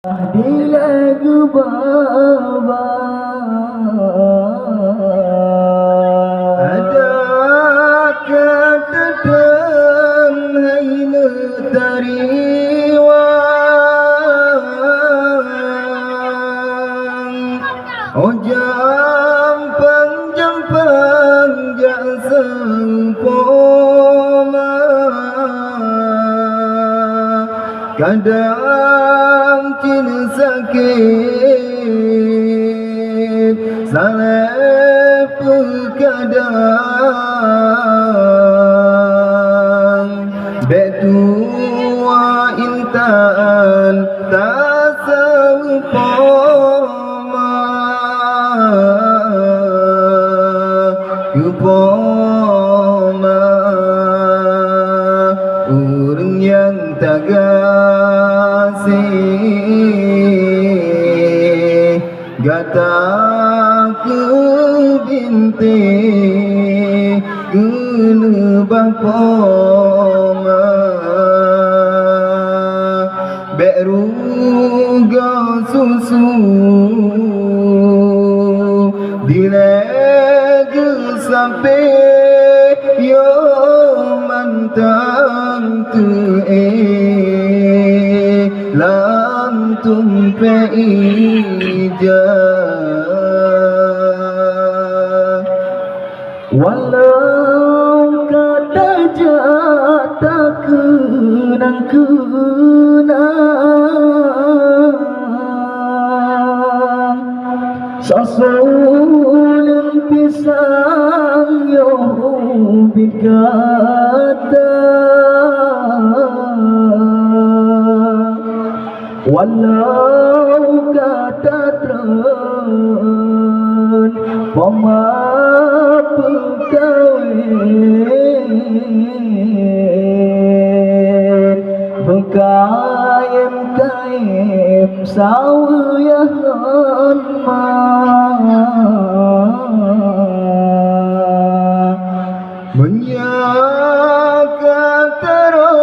di lagu baba ada ketetem haina tariwang ojam panjang sempoma kadang cina sakit salah kadang betua intan tak sempoma kupoma orang yang tak gata ke binti kena bapoma beruga susu dilega sampai yo mantang tu lam tumpe ija walau kata jata kenang sasulun pisang yo bigata walau kata tren pemapekawin bekayem sawiyahan menyaka tero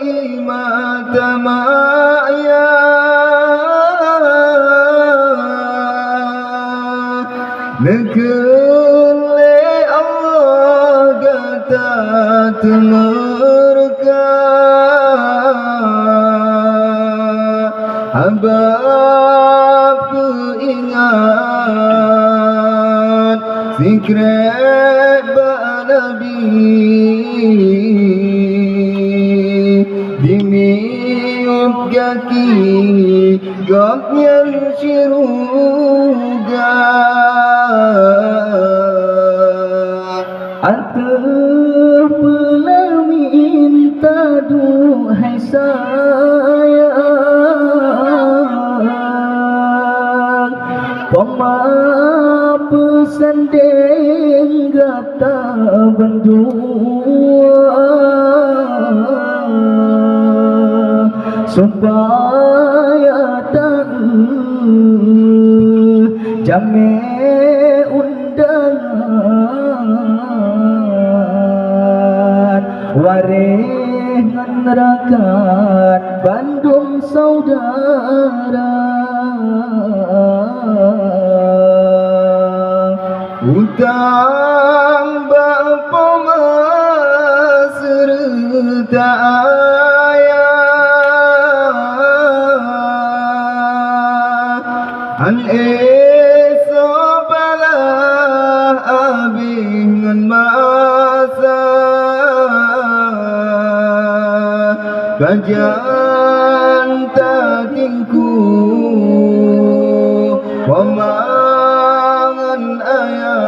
imatama negele Allah gata temurka habab ku ingat zikret Nabi dimiup gaki goknya siruga atepelah minta duhai sayang pemapesan deng gata bendua supaya tak jame undangan warengan rakan Bandung saudara utang bapa serta an esok balah abingan masa kajian takingku pemangan ayah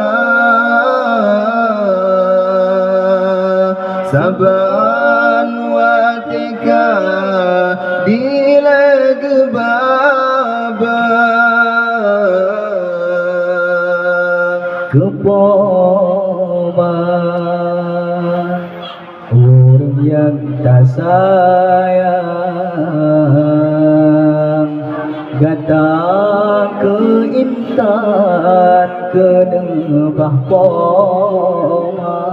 saban watika dilega baba kepoma orang yang tak sayang datang ke intan ke nebah poma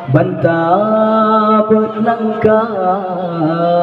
bantah berlangkah